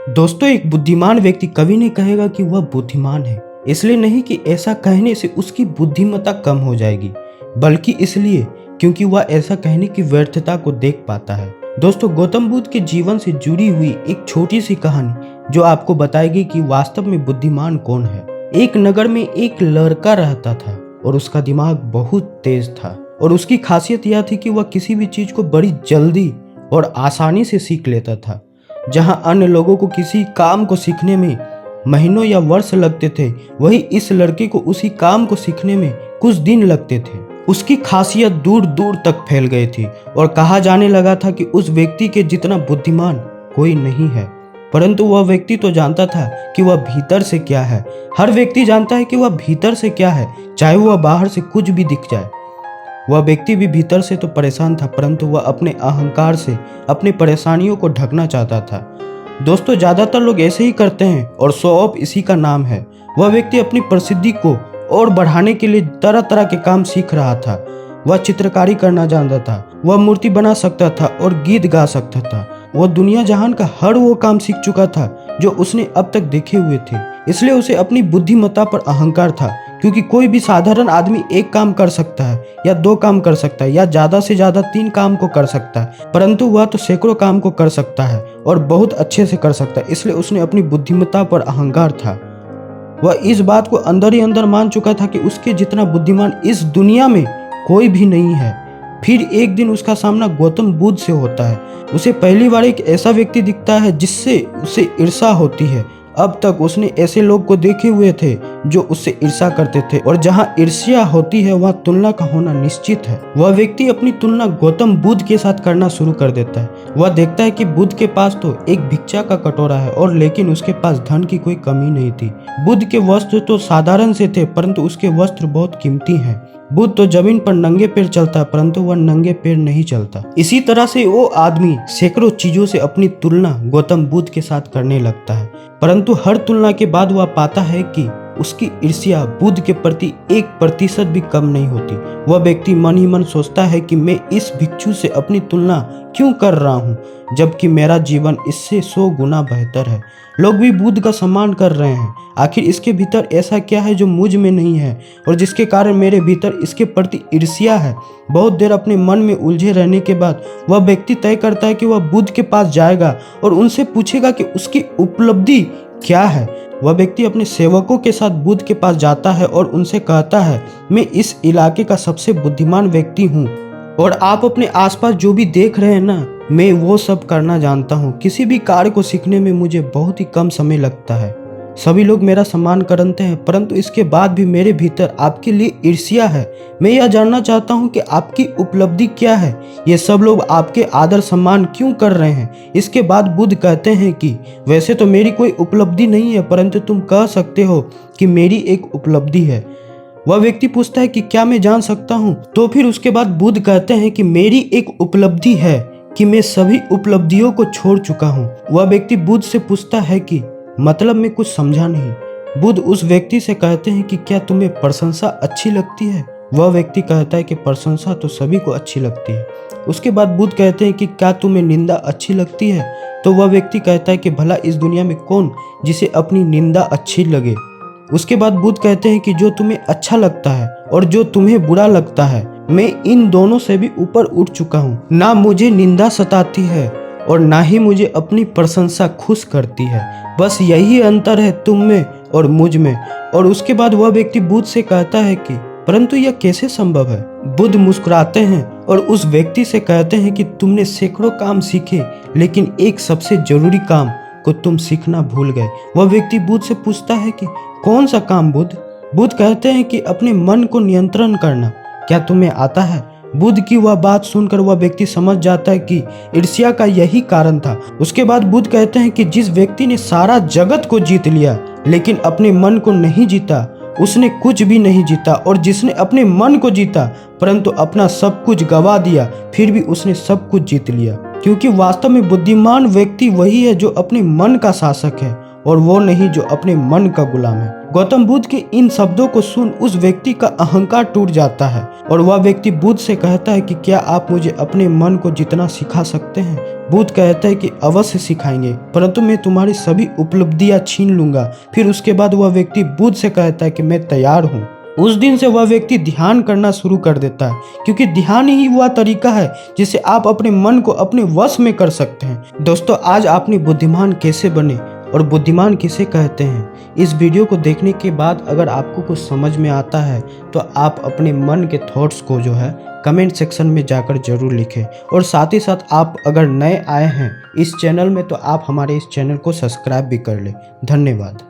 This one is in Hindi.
दोस्तों, एक बुद्धिमान व्यक्ति कभी नहीं कहेगा कि वह बुद्धिमान है। इसलिए नहीं कि ऐसा कहने से उसकी बुद्धिमत्ता कम हो जाएगी, बल्कि इसलिए क्योंकि वह ऐसा कहने की व्यर्थता को देख पाता है। दोस्तों, गौतम बुद्ध के जीवन से जुड़ी हुई एक छोटी सी कहानी जो आपको बताएगी कि वास्तव में बुद्धिमान कौन है। एक नगर में एक लड़का रहता था और उसका दिमाग बहुत तेज था और उसकी खासियत यह थी कि वह किसी भी चीज को बड़ी जल्दी और आसानी से सीख लेता था। जहां अन्य लोगों को किसी काम को सीखने में महीनों या वर्ष लगते थे, वही इस लड़के को उसी काम को सीखने में कुछ दिन लगते थे। उसकी खासियत दूर दूर तक फैल गई थी और कहा जाने लगा था कि उस व्यक्ति के जितना बुद्धिमान कोई नहीं है। परंतु वह व्यक्ति तो जानता था कि वह भीतर से क्या है। हर व्यक्ति जानता है कि वह भीतर से क्या है, चाहे वह बाहर से कुछ भी दिख जाए। वह व्यक्ति भी भीतर से तो परेशान था, परंतु वह अपने अहंकार से अपनी परेशानियों को ढकना चाहता था। दोस्तों, ज्यादातर लोग ऐसे ही करते हैं और शो ऑफ इसी का नाम है। वह व्यक्ति अपनी प्रसिद्धि को और बढ़ाने के लिए तरह तरह के काम सीख रहा था। वह चित्रकारी करना जानता था, वह मूर्ति बना सकता था और गीत गा सकता था। वह दुनिया जहान का हर वो काम सीख चुका था जो उसने अब तक देखे हुए थे। इसलिए उसे अपनी बुद्धिमत्ता पर अहंकार था, क्योंकि कोई भी साधारण आदमी एक काम कर सकता है या दो काम कर सकता है या ज्यादा से ज्यादा 3 काम को कर सकता है, परंतु वह तो सैकड़ों काम को कर सकता है और बहुत अच्छे से कर सकता है। इसलिए उसने अपनी बुद्धिमत्ता पर अहंकार था। वह इस बात को अंदर ही अंदर मान चुका था कि उसके जितना बुद्धिमान इस दुनिया में कोई भी नहीं है। फिर एक दिन उसका सामना गौतम बुद्ध से होता है। उसे पहली बार एक ऐसा व्यक्ति दिखता है जिससे उसे ईर्ष्या होती है। अब तक उसने ऐसे लोग को देखे हुए थे जो उससे ईर्ष्या करते थे, और जहां ईर्ष्या होती है वहां तुलना का होना निश्चित है। वह व्यक्ति अपनी तुलना गौतम बुद्ध के साथ करना शुरू कर देता है। वह देखता है कि बुद्ध के पास तो एक भिक्षा का कटोरा है और लेकिन उसके पास धन की कोई कमी नहीं थी। बुद्ध के वस्त्र तो साधारण से थे, परंतु उसके वस्त्र बहुत कीमती हैं। बुद्ध तो जमीन पर नंगे पैर चलता है, परंतु वह नंगे पैर नहीं चलता। इसी तरह से वो आदमी सैकड़ों चीजों से अपनी तुलना गौतम बुद्ध के साथ करने लगता है, परंतु हर तुलना के बाद वह पाता है कि उसकी ईर्ष्या बुद्ध के प्रति 1% भी कम नहीं होती। वह व्यक्ति मन ही मन सोचता है कि मैं इस भिक्षु से अपनी तुलना क्यों कर रहा हूँ, जबकि मेरा जीवन इससे 100 गुना बेहतर है। लोग भी बुद्ध का सम्मान कर रहे हैं। आखिर इसके भीतर ऐसा क्या है जो मुझ में नहीं है और जिसके कारण मेरे भीतर इसके प्रति ईर्ष्या है। बहुत देर अपने मन में उलझे रहने के बाद वह व्यक्ति तय करता है कि वह बुद्ध के पास जाएगा और उनसे पूछेगा कि उसकी उपलब्धि क्या है। वह व्यक्ति अपने सेवकों के साथ बुद्ध के पास जाता है और उनसे कहता है, मैं इस इलाके का सबसे बुद्धिमान व्यक्ति हूँ और आप अपने आसपास जो भी देख रहे हैं ना, मैं वो सब करना जानता हूँ। किसी भी कार्य को सीखने में मुझे बहुत ही कम समय लगता है। सभी लोग मेरा सम्मान करते हैं, परंतु इसके बाद भी मेरे भीतर आपके लिए ईर्ष्या है। मैं यह जानना चाहता हूँ कि आपकी उपलब्धि क्या है। ये सब लोग आपके आदर सम्मान क्यों कर रहे हैं। इसके बाद बुद्ध कहते हैं कि वैसे तो मेरी कोई उपलब्धि नहीं है, परंतु तुम कह सकते हो कि मेरी एक उपलब्धि है। वह व्यक्ति पूछता है कि क्या मैं जान सकता हूँ। तो फिर उसके बाद बुद्ध कहते हैं कि मेरी एक उपलब्धि है कि मैं सभी उपलब्धियों को छोड़ चुका हूँ। वह व्यक्ति बुद्ध से पूछता है कि मतलब मैं कुछ समझा नहीं। बुद्ध उस व्यक्ति से कहते हैं कि क्या तुम्हें प्रशंसा अच्छी लगती है। वह व्यक्ति कहता है कि प्रशंसा तो सभी को अच्छी लगती है। उसके बाद बुद्ध कहते हैं कि क्या तुम्हें निंदा अच्छी लगती है। तो वह व्यक्ति कहता है कि भला इस दुनिया में कौन जिसे अपनी निंदा अच्छी लगे। उसके बाद बुद्ध कहते हैं कि जो तुम्हें अच्छा लगता है और जो तुम्हें बुरा लगता है, मैं इन दोनों से भी ऊपर उठ चुका हूँ। ना मुझे निंदा सताती है और ना ही मुझे अपनी प्रशंसा खुश करती है। बस यही अंतर है तुम में और मुझ में। और उसके बाद वह व्यक्ति बुद्ध से कहता है कि परंतु यह कैसे संभव है। बुद्ध मुस्कुराते हैं और उस व्यक्ति से कहते हैं कि तुमने सैकड़ों काम सीखे, लेकिन एक सबसे जरूरी काम को तुम सीखना भूल गए। वह व्यक्ति बुद्ध से पूछता है कि कौन सा काम बुद्ध। बुद्ध कहते हैं कि अपने मन को नियंत्रण करना। क्या तुम्हें आता है। बुद्ध की वह बात सुनकर वह व्यक्ति समझ जाता है कि ईर्ष्या का यही कारण था। उसके बाद बुद्ध कहते हैं कि जिस व्यक्ति ने सारा जगत को जीत लिया लेकिन अपने मन को नहीं जीता, उसने कुछ भी नहीं जीता। और जिसने अपने मन को जीता परंतु अपना सब कुछ गवा दिया, फिर भी उसने सब कुछ जीत लिया। क्योंकि वास्तव में बुद्धिमान व्यक्ति वही है जो अपने मन का शासक है और वो नहीं जो अपने मन का गुलाम है। गौतम बुद्ध के इन शब्दों को सुन उस व्यक्ति का अहंकार टूट जाता है और वह व्यक्ति बुद्ध से कहता है कि क्या आप मुझे अपने मन को जितना सिखा सकते हैं। बुद्ध कहता है कि अवश्य सिखाएंगे, परंतु मैं तुम्हारी सभी उपलब्धियां छीन लूंगा। फिर उसके बाद वह व्यक्ति बुद्ध से कहता है कि मैं तैयार हूँ। उस दिन से वह व्यक्ति ध्यान करना शुरू कर देता है, क्योंकि ध्यान ही वह तरीका है जिससे आप अपने मन को अपने वश में कर सकते हैं। दोस्तों, आज आपने बुद्धिमान कैसे बने और बुद्धिमान किसे कहते हैं, इस वीडियो को देखने के बाद अगर आपको कुछ समझ में आता है तो आप अपने मन के थॉट्स को जो है कमेंट सेक्शन में जाकर जरूर लिखें। और साथ ही साथ आप अगर नए आए हैं इस चैनल में तो आप हमारे इस चैनल को सब्सक्राइब भी कर लें। धन्यवाद।